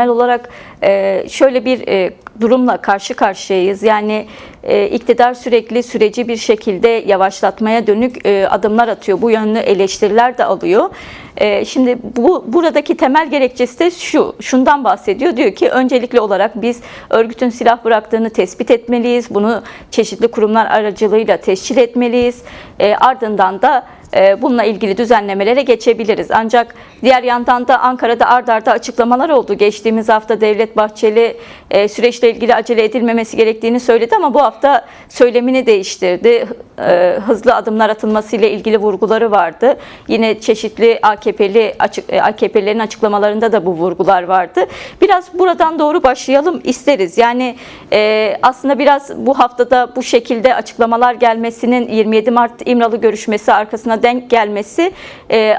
Genel olarak şöyle bir durumla karşı karşıyayız. Yani iktidar sürekli süreci bir şekilde yavaşlatmaya dönük adımlar atıyor. Bu yönlü eleştiriler de alıyor. Şimdi buradaki temel gerekçesi de şundan bahsediyor. Diyor ki öncelikli olarak biz örgütün silah bıraktığını tespit etmeliyiz. Bunu çeşitli kurumlar aracılığıyla tescil etmeliyiz. Ardından da bununla ilgili düzenlemelere geçebiliriz. Ancak diğer yandan da Ankara'da art arda açıklamalar oldu. Geçtiğimiz hafta Devlet Bahçeli süreçle ilgili acele edilmemesi gerektiğini söyledi ama bu hafta söylemini değiştirdi. Hızlı adımlar atılmasıyla ilgili vurguları vardı. Yine çeşitli AKP'lilerin açıklamalarında da bu vurgular vardı. Biraz buradan doğru başlayalım isteriz. Yani aslında biraz bu haftada bu şekilde açıklamalar gelmesinin 27 Mart İmralı görüşmesi arkasına denk gelmesi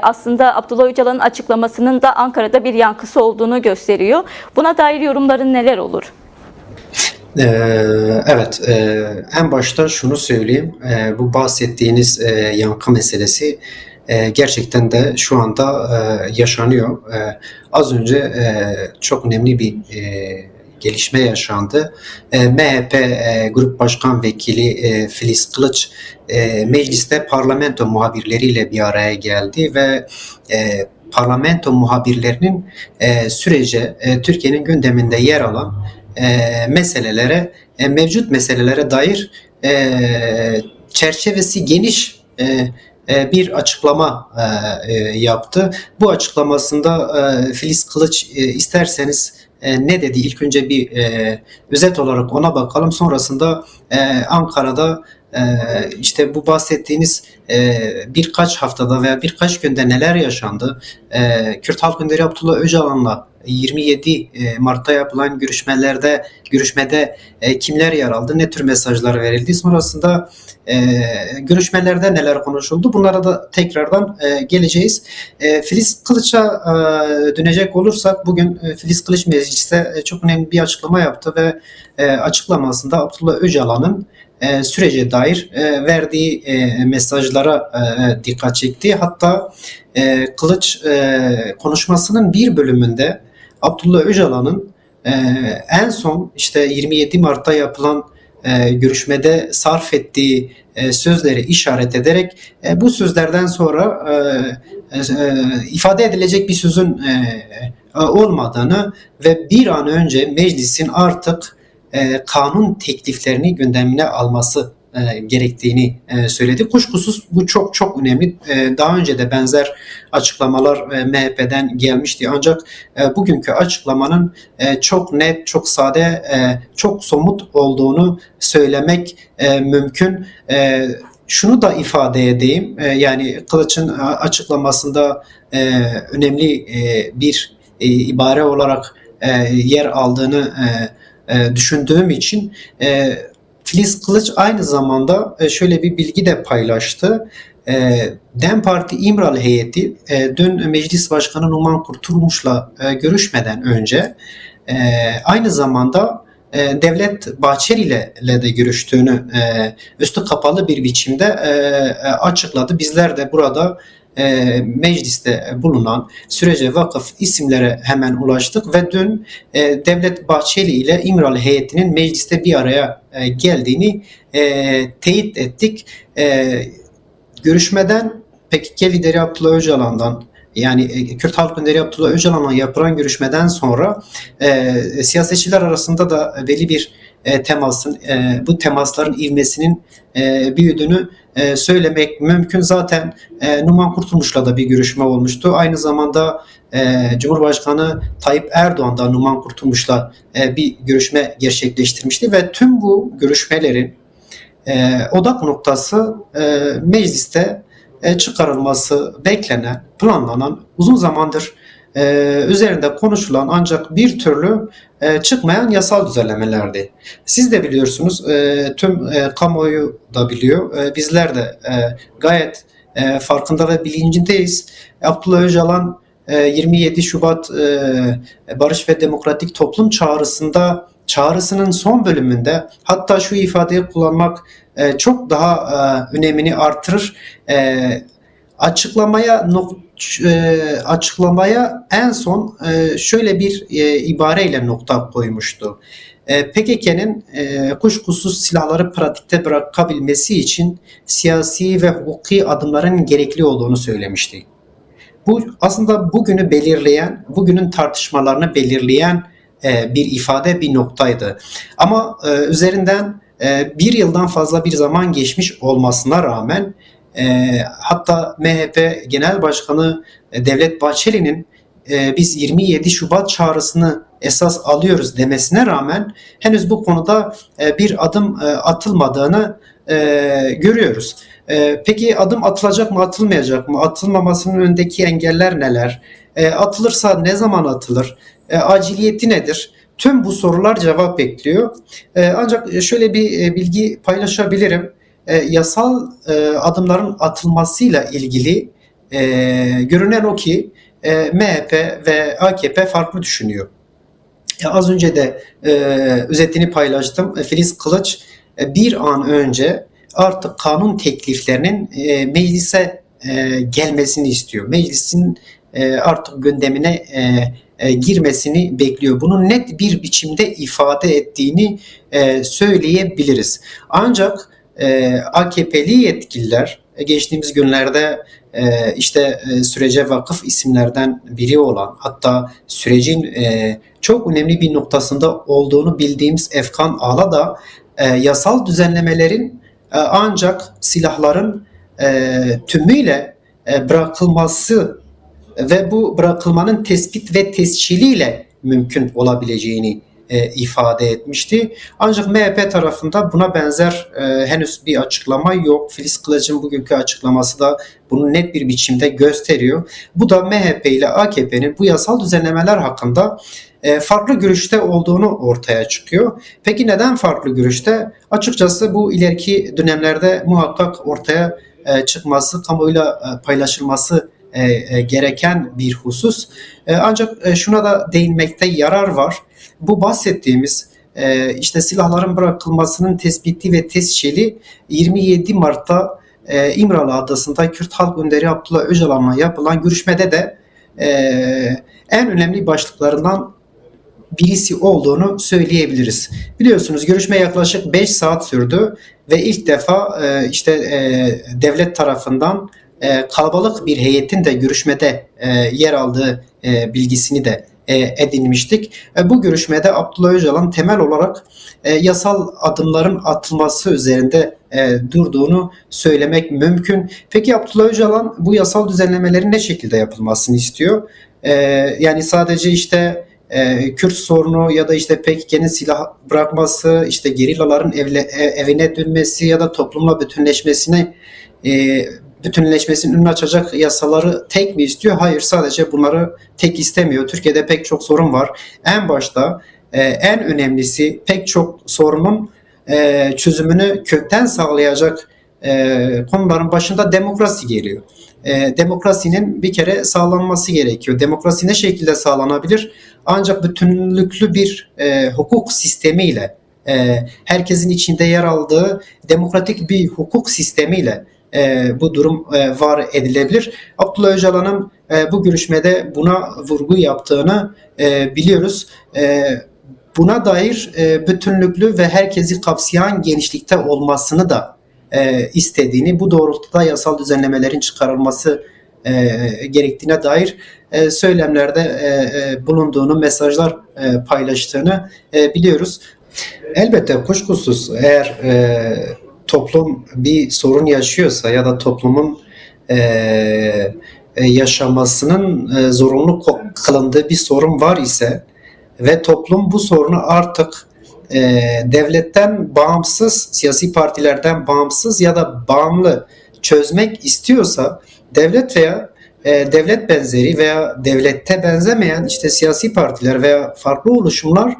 aslında Abdullah Öcalan'ın açıklamasının da Ankara'da bir yankısı olduğunu gösteriyor. Buna dair yorumların neler olur? Evet, en başta şunu söyleyeyim. Bu bahsettiğiniz yankı meselesi gerçekten de şu anda yaşanıyor. Az önce çok önemli bir gelişme yaşandı. MHP Grup Başkan Vekili Filiz Kılıç mecliste parlamento muhabirleriyle bir araya geldi ve parlamento muhabirlerinin sürece Türkiye'nin gündeminde yer alan meselelere, mevcut meselelere dair çerçevesi geniş bir açıklama yaptı. Bu açıklamasında Filiz Kılıç isterseniz ne dedi? İlk önce bir özet olarak ona bakalım. Sonrasında Ankara'da işte bu bahsettiğiniz birkaç haftada veya birkaç günde neler yaşandı? Kürt Halk Önderi Abdullah Öcalan'la 27 Mart'ta yapılan görüşmede kimler yer aldı, ne tür mesajlar verildi, sonrasında görüşmelerde neler konuşuldu, bunlara da tekrardan geleceğiz. Filiz Kılıç'a dönecek olursak, bugün Filiz Kılıç mecliste çok önemli bir açıklama yaptı ve açıklamasında Abdullah Öcalan'ın sürece dair verdiği mesajlara dikkat çekti. Hatta Kılıç konuşmasının bir bölümünde Abdullah Öcalan'ın en son işte 27 Mart'ta yapılan görüşmede sarf ettiği sözleri işaret ederek bu sözlerden sonra ifade edilecek bir sözün olmadığını ve bir an önce meclisin artık kanun tekliflerini gündemine alması gerektiğini söyledi. Kuşkusuz bu çok çok önemli. Daha önce de benzer açıklamalar MHP'den gelmişti. Ancak bugünkü açıklamanın çok net, çok sade, çok somut olduğunu söylemek mümkün. Şunu da ifade edeyim. Yani Kılıç'ın açıklamasında önemli bir ibare olarak yer aldığını düşündüğüm için Filiz Kılıç aynı zamanda şöyle bir bilgi de paylaştı. DEM Parti İmralı heyeti dün Meclis Başkanı Numan Kurtulmuş'la görüşmeden önce aynı zamanda Devlet Bahçeli ile de görüştüğünü üstü kapalı bir biçimde açıkladı. Bizler de burada mecliste bulunan sürece vakıf isimlere hemen ulaştık ve dün Devlet Bahçeli ile İmralı heyetinin mecliste bir araya geldiğini teyit ettik. Görüşmeden PKK lideri Abdullah Öcalan'dan, yani Kürt Halk Önderi Abdullah Öcalan'la yapılan görüşmeden sonra siyasetçiler arasında da belli bir temasın, bu temasların ivmesinin büyüdüğünü söylemek mümkün. Zaten Numan Kurtulmuş'la da bir görüşme olmuştu. Aynı zamanda Cumhurbaşkanı Tayyip Erdoğan da Numan Kurtulmuş'la bir görüşme gerçekleştirmişti ve tüm bu görüşmelerin odak noktası mecliste çıkarılması beklenen, planlanan, uzun zamandır üzerinde konuşulan ancak bir türlü çıkmayan yasal düzenlemelerdi. Siz de biliyorsunuz, tüm kamuoyu da biliyor, bizler de gayet farkında ve bilincindeyiz. Abdullah Öcalan 27 Şubat Barış ve Demokratik Toplum çağrısının son bölümünde, hatta şu ifadeyi kullanmak çok daha önemini artırır, açıklamaya açıklamaya en son şöyle bir ibareyle nokta koymuştu. PKK'nın kuşkusuz silahları pratikte bırakabilmesi için siyasi ve hukuki adımların gerekli olduğunu söylemişti. Bu aslında bugünü belirleyen, bugünün tartışmalarını belirleyen bir ifade, bir noktaydı. Ama üzerinden bir yıldan fazla bir zaman geçmiş olmasına rağmen hatta MHP Genel Başkanı Devlet Bahçeli'nin biz 27 Şubat çağrısını esas alıyoruz demesine rağmen henüz bu konuda bir adım atılmadığını görüyoruz. Peki adım atılacak mı, atılmayacak mı? Atılmamasının önündeki engeller neler? Atılırsa ne zaman atılır? Aciliyeti nedir? Tüm bu sorular cevap bekliyor. Ancak şöyle bir bilgi paylaşabilirim. Yasal adımların atılmasıyla ilgili görünen o ki MHP ve AKP farklı düşünüyor. Az önce de özetini paylaştım. Filiz Kılıç bir an önce artık kanun tekliflerinin meclise gelmesini istiyor. Meclisin artık gündemine girmesini bekliyor. Bunu net bir biçimde ifade ettiğini söyleyebiliriz. Ancak AKP'li yetkililer geçtiğimiz günlerde işte sürece vakıf isimlerden biri olan, hatta sürecin çok önemli bir noktasında olduğunu bildiğimiz Efkan Ala da yasal düzenlemelerin ancak silahların tümüyle bırakılması ve bu bırakılmanın tespit ve tesciliyle mümkün olabileceğini ifade etmişti. Ancak MHP tarafında buna benzer henüz bir açıklama yok. Filiz Kılıç'ın bugünkü açıklaması da bunu net bir biçimde gösteriyor. Bu da MHP ile AKP'nin bu yasal düzenlemeler hakkında farklı görüşte olduğunu ortaya çıkıyor. Peki neden farklı görüşte? Açıkçası bu ileriki dönemlerde muhakkak ortaya çıkması, kamuoyuyla paylaşılması gereken bir husus. Ancak şuna da değinmekte yarar var. Bu bahsettiğimiz işte silahların bırakılmasının tespiti ve tescili 27 Mart'ta İmralı Adası'nda Kürt Halk Önderi Abdullah Öcalan'la yapılan görüşmede de en önemli başlıklarından birisi olduğunu söyleyebiliriz. Biliyorsunuz görüşme yaklaşık 5 saat sürdü ve ilk defa devlet tarafından kalabalık bir heyetin de görüşmede yer aldığı bilgisini de edinmiştik. Bu görüşmede Abdullah Öcalan temel olarak yasal adımların atılması üzerinde durduğunu söylemek mümkün. Peki Abdullah Öcalan bu yasal düzenlemelerin ne şekilde yapılmasını istiyor? Yani sadece Kürt sorunu ya da PKK'nın silah bırakması, gerillaların evine dönmesi ya da toplumla bütünleşmesinin önünü açacak yasaları tek mi istiyor? Hayır, sadece bunları tek istemiyor. Türkiye'de pek çok sorun var. En başta en önemlisi pek çok sorunun çözümünü kökten sağlayacak konuların başında demokrasi geliyor. Demokrasinin bir kere sağlanması gerekiyor. Demokrasi ne şekilde sağlanabilir? Ancak bütünlüklü bir hukuk sistemiyle, herkesin içinde yer aldığı demokratik bir hukuk sistemiyle bu durum var edilebilir. Abdullah Öcalan'ın bu görüşmede buna vurgu yaptığını biliyoruz. Buna dair bütünlüklü ve herkesi kapsayan genişlikte olmasını da istediğini, bu doğrultuda yasal düzenlemelerin çıkarılması gerektiğine dair söylemlerde bulunduğunu, mesajlar paylaştığını biliyoruz. Elbette kuşkusuz eğer toplum bir sorun yaşıyorsa ya da toplumun yaşamasının zorunlu kılındığı bir sorun var ise ve toplum bu sorunu artık devletten bağımsız, siyasi partilerden bağımsız ya da bağımlı çözmek istiyorsa devlet veya devlet benzeri veya devlette benzemeyen siyasi partiler veya farklı oluşumlar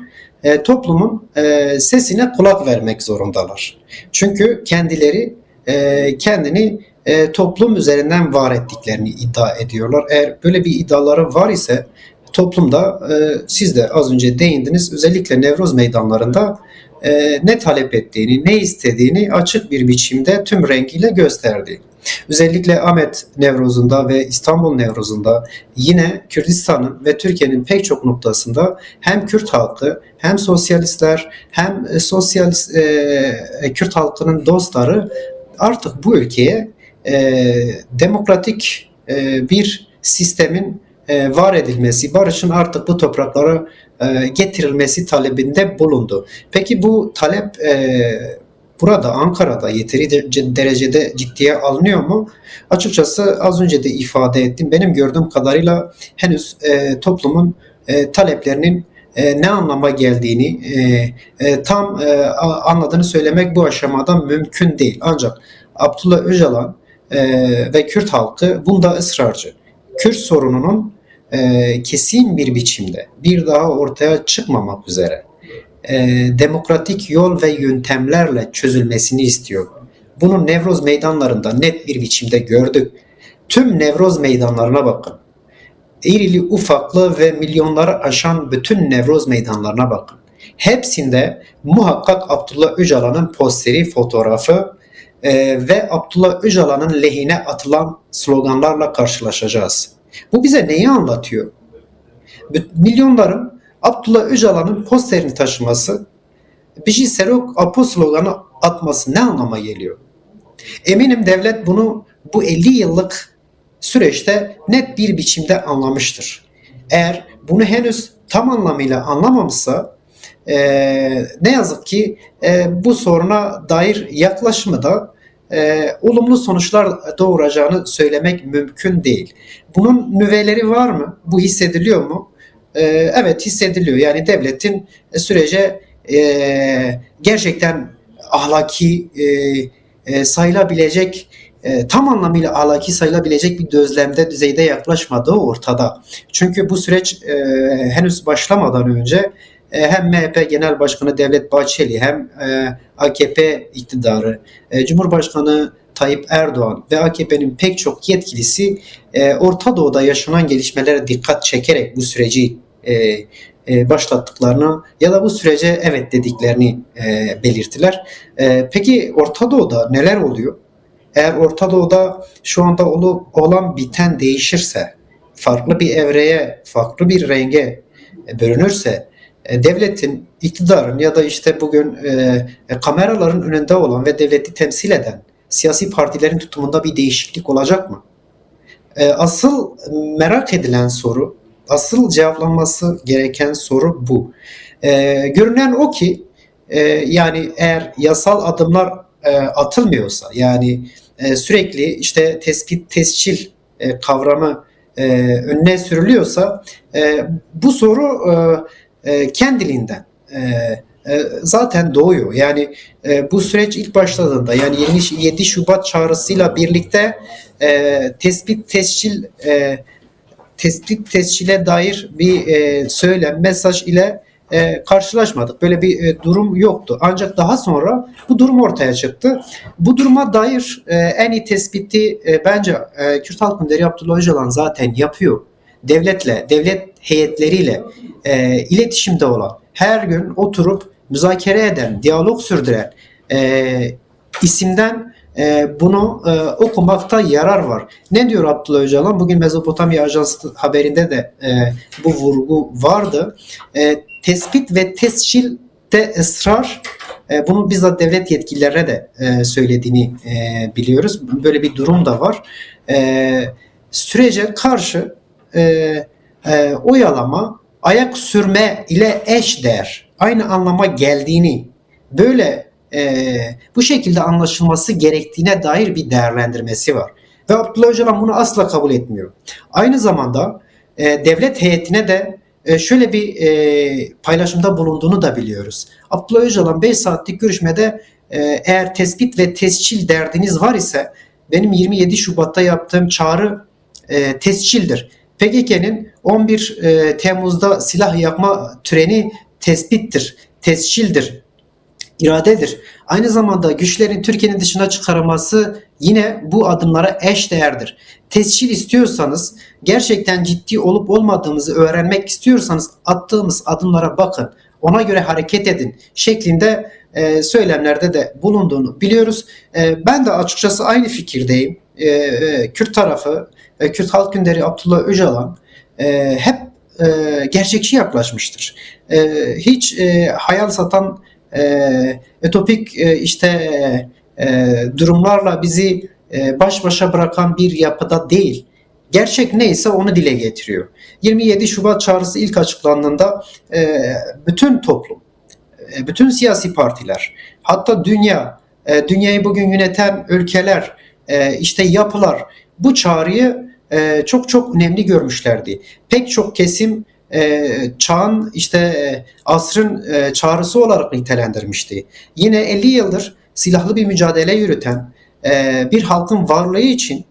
toplumun sesine kulak vermek zorundalar. Çünkü kendileri kendini toplum üzerinden var ettiklerini iddia ediyorlar. Eğer böyle bir iddiaları var ise toplumda siz de az önce değindiniz, özellikle Nevroz meydanlarında ne talep ettiğini, ne istediğini açık bir biçimde tüm rengiyle gösterdi. Özellikle Ahmet Nevroz'unda ve İstanbul Nevroz'unda yine Kürdistan'ın ve Türkiye'nin pek çok noktasında hem Kürt halkı hem sosyalistler hem sosyalist Kürt halkının dostları artık bu ülkeye demokratik bir sistemin var edilmesi, barışın artık bu topraklara getirilmesi talebinde bulundu. Peki bu talep burada Ankara'da yeteri derecede ciddiye alınıyor mu? Açıkçası az önce de ifade ettim. Benim gördüğüm kadarıyla henüz toplumun taleplerinin ne anlama geldiğini tam anladığını söylemek bu aşamada mümkün değil. Ancak Abdullah Öcalan ve Kürt halkı bunda ısrarcı. Kürt sorununun kesin bir biçimde bir daha ortaya çıkmamak üzere demokratik yol ve yöntemlerle çözülmesini istiyor. Bunu Nevroz meydanlarında net bir biçimde gördük. Tüm Nevroz meydanlarına bakın. İrili ufaklı ve milyonları aşan bütün Nevroz meydanlarına bakın. Hepsinde muhakkak Abdullah Öcalan'ın posteri, fotoğrafı ve Abdullah Öcalan'ın lehine atılan sloganlarla karşılaşacağız. Bu bize neyi anlatıyor? Milyonların Abdullah Öcalan'ın posterini taşıması, Biji Serok Apo sloganı atması ne anlama geliyor? Eminim devlet bunu bu 50 yıllık süreçte net bir biçimde anlamıştır. Eğer bunu henüz tam anlamıyla anlamamışsa ne yazık ki bu soruna dair yaklaşımı da olumlu sonuçlar doğuracağını söylemek mümkün değil. Bunun nüveleri var mı? Bu hissediliyor mu? Evet, hissediliyor. Yani devletin sürece gerçekten ahlaki sayılabilecek, tam anlamıyla ahlaki sayılabilecek bir düzeyde yaklaşmadığı ortada. Çünkü bu süreç henüz başlamadan önce hem MHP Genel Başkanı Devlet Bahçeli hem AKP iktidarı, Cumhurbaşkanı Tayyip Erdoğan ve AKP'nin pek çok yetkilisi Orta Doğu'da yaşanan gelişmelere dikkat çekerek bu süreci başlattıklarını ya da bu sürece evet dediklerini belirttiler. Peki Orta Doğu'da neler oluyor? Eğer Orta Doğu'da şu anda olan biten değişirse, farklı bir evreye, farklı bir renge bölünürse, devletin, iktidarın ya da işte bugün kameraların önünde olan ve devleti temsil eden siyasi partilerin tutumunda bir değişiklik olacak mı? Asıl merak edilen soru, asıl cevaplanması gereken soru bu. Görünen o ki yani eğer yasal adımlar atılmıyorsa, yani sürekli işte tespit, tescil kavramı önüne sürülüyorsa bu soru kendiliğinden zaten doğuyor. Yani bu süreç ilk başladığında, yani 27 Şubat çağrısıyla birlikte tespit tescile dair bir söylem, mesaj ile karşılaşmadık. Böyle bir durum yoktu. Ancak daha sonra bu durum ortaya çıktı. Bu duruma dair en iyi tespiti bence Kürt Halk Önderi Abdullah Öcalan zaten yapıyor. Devletle, devlet heyetleriyle iletişimde olan, her gün oturup müzakere eden, diyalog sürdüren isimden bunu okumakta yarar var. Ne diyor Abdullah Öcalan? Bugün Mezopotamya Ajansı haberinde de bu vurgu vardı. Tespit ve tescilde ısrar, bunu bizzat devlet yetkililerine de söylediğini biliyoruz. Böyle bir durum da var. Sürece karşı oyalama, ayak sürme ile eşdeğer, aynı anlama geldiğini, böyle bu şekilde anlaşılması gerektiğine dair bir değerlendirmesi var. Ve Abdullah Öcalan bunu asla kabul etmiyor. Aynı zamanda devlet heyetine de şöyle bir paylaşımda bulunduğunu da biliyoruz. Abdullah Öcalan 5 saatlik görüşmede eğer tespit ve tescil derdiniz var ise benim 27 Şubat'ta yaptığım çağrı tescildir. PKK'nın 11 Temmuz'da silah yakma töreni tespittir, tescildir, iradedir. Aynı zamanda güçlerin Türkiye'nin dışına çıkarılması yine bu adımlara eşdeğerdir. Tescil istiyorsanız, gerçekten ciddi olup olmadığımızı öğrenmek istiyorsanız attığımız adımlara bakın, ona göre hareket edin şeklinde söylemlerde de bulunduğunu biliyoruz. Ben de açıkçası aynı fikirdeyim. Kürt tarafı, Kürt Halk Önderi Abdullah Öcalan hep gerçekçi yaklaşmıştır. Hiç hayal satan ütopik durumlarla bizi baş başa bırakan bir yapıda değil. Gerçek neyse onu dile getiriyor. 27 Şubat çağrısı ilk açıklandığında bütün toplum, bütün siyasi partiler, hatta dünyayı bugün yöneten ülkeler, yapılar bu çağrıyı çok çok önemli görmüşlerdi. Pek çok kesim çağın asrın çağrısı olarak nitelendirmişti. Yine 50 yıldır silahlı bir mücadele yürüten bir halkın varlığı için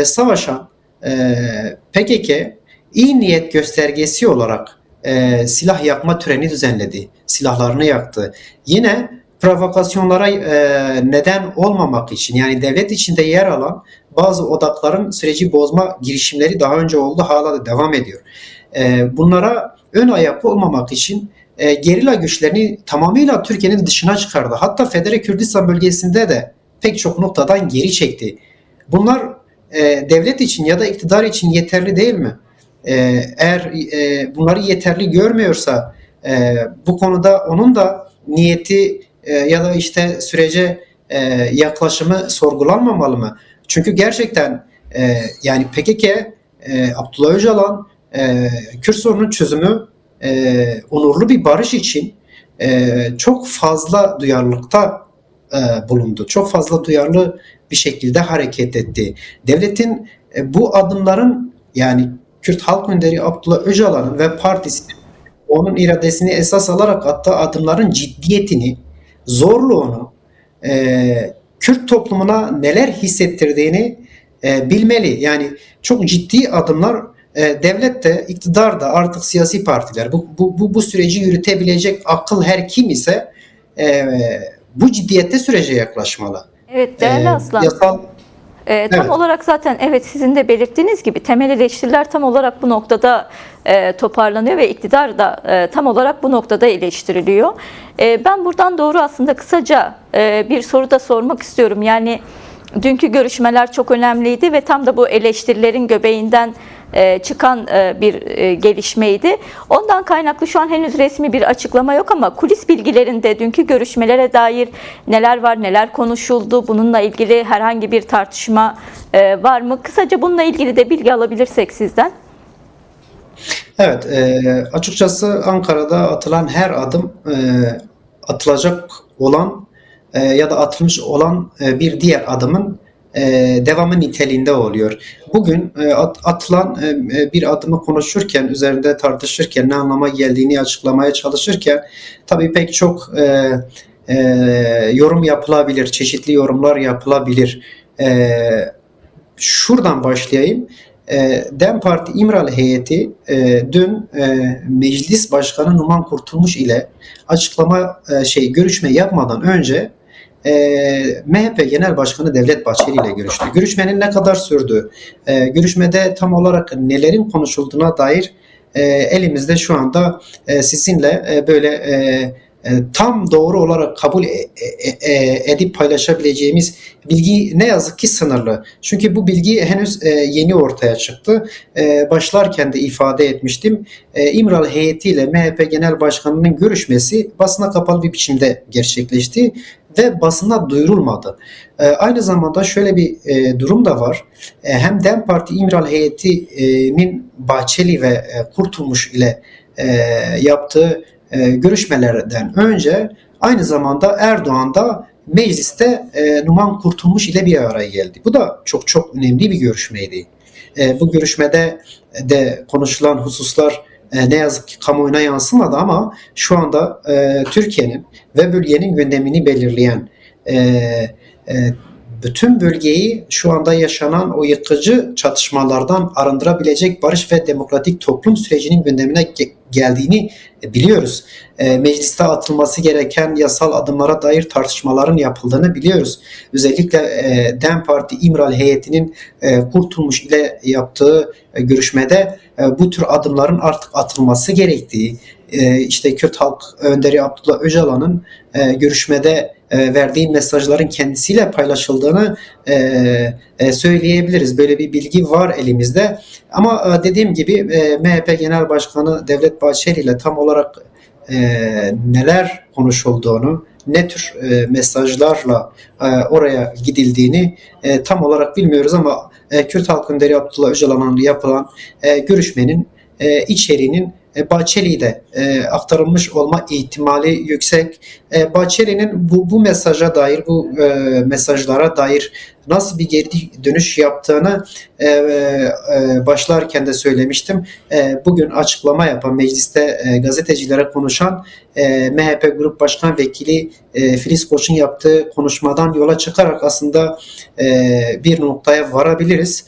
savaşan PKK iyi niyet göstergesi olarak silah yakma töreni düzenledi. Silahlarını yaktı. Yine provokasyonlara neden olmamak için, yani devlet içinde yer alan bazı odakların süreci bozma girişimleri daha önce oldu, hala da devam ediyor. Bunlara ön ayak olmamak için gerilla güçlerini tamamıyla Türkiye'nin dışına çıkardı. Hatta Federe Kürdistan bölgesinde de pek çok noktadan geri çekti. Bunlar devlet için ya da iktidar için yeterli değil mi? Eğer bunları yeterli görmüyorsa bu konuda onun da niyeti ya da sürece yaklaşımı sorgulanmamalı mı? Çünkü gerçekten yani PKK, Abdullah Öcalan Kürt sorunun çözümü, onurlu bir barış için çok fazla duyarlılıkta bulundu. Çok fazla duyarlı bir şekilde hareket etti. Devletin bu adımların, yani Kürt Halk Önderi Abdullah Öcalan'ın ve partisinin onun iradesini esas alarak attığı adımların ciddiyetini, zorluğunu, Kürt toplumuna neler hissettirdiğini bilmeli. Yani çok ciddi adımlar, devlet de, iktidar da, artık siyasi partiler bu süreci yürütebilecek akıl her kim ise bu ciddiyette sürece yaklaşmalı. Evet, değerli Aslan. Yasal Tam Evet. olarak zaten evet, sizin de belirttiğiniz gibi temel eleştiriler tam olarak bu noktada toparlanıyor ve iktidar da tam olarak bu noktada eleştiriliyor. Ben buradan doğru aslında kısaca bir soru da sormak istiyorum. Yani dünkü görüşmeler çok önemliydi ve tam da bu eleştirilerin göbeğinden çıkan bir gelişmeydi. Ondan kaynaklı şu an henüz resmi bir açıklama yok ama kulis bilgilerinde dünkü görüşmelere dair neler var, neler konuşuldu, bununla ilgili herhangi bir tartışma var mı? Kısaca bununla ilgili de bilgi alabilirsek sizden. Evet, açıkçası Ankara'da atılan her adım atılacak olan ya da atılmış olan bir diğer adımın devamı niteliğinde oluyor. Bugün atılan bir adımı konuşurken, üzerinde tartışırken, ne anlama geldiğini açıklamaya çalışırken tabii pek çok yorum yapılabilir, çeşitli yorumlar yapılabilir. Şuradan başlayayım. DEM Parti İmralı heyeti dün Meclis Başkanı Numan Kurtulmuş ile görüşme yapmadan önce MHP Genel Başkanı Devlet Bahçeli ile görüştü. Görüşmenin ne kadar sürdüğü, görüşmede tam olarak nelerin konuşulduğuna dair elimizde şu anda sizinle tam doğru olarak kabul edip paylaşabileceğimiz bilgi ne yazık ki sınırlı. Çünkü bu bilgi henüz yeni ortaya çıktı. Başlarken de ifade etmiştim. İmralı heyetiyle MHP Genel Başkanı'nın görüşmesi basına kapalı bir biçimde gerçekleşti ve basına duyurulmadı. Aynı zamanda şöyle bir durum da var. Hem DEM Parti İmralı heyetinin Bahçeli ve Kurtulmuş ile yaptığı görüşmelerden önce aynı zamanda Erdoğan da mecliste Numan Kurtulmuş ile bir araya geldi. Bu da çok çok önemli bir görüşmeydi. Bu görüşmede de konuşulan hususlar ne yazık ki kamuoyuna yansımadı ama şu anda Türkiye'nin ve bölgenin gündemini belirleyen, bütün bölgeyi şu anda yaşanan o yıkıcı çatışmalardan arındırabilecek barış ve demokratik toplum sürecinin gündemine geldiğini biliyoruz. Mecliste atılması gereken yasal adımlara dair tartışmaların yapıldığını biliyoruz. Özellikle DEM Parti İmralı heyetinin Kurtulmuş ile yaptığı görüşmede bu tür adımların artık atılması gerektiği, Kürt Halk Önderi Abdullah Öcalan'ın görüşmede verdiği mesajların kendisiyle paylaşıldığını söyleyebiliriz. Böyle bir bilgi var elimizde. Ama dediğim gibi MHP Genel Başkanı Devlet Bahçeli ile tam olarak neler konuşulduğunu, ne tür mesajlarla oraya gidildiğini tam olarak bilmiyoruz ama Kürt Halk Önderi Abdullah Öcalan'la yapılan görüşmenin içeriğinin Bahçeli'ye de aktarılmış olma ihtimali yüksek. Bahçeli'nin bu mesaja dair, bu mesajlara dair nasıl bir geri dönüş yaptığını başlarken de söylemiştim. Bugün açıklama yapan, mecliste gazetecilere konuşan MHP Grup Başkan Vekili Filiz Koç'un yaptığı konuşmadan yola çıkarak aslında bir noktaya varabiliriz.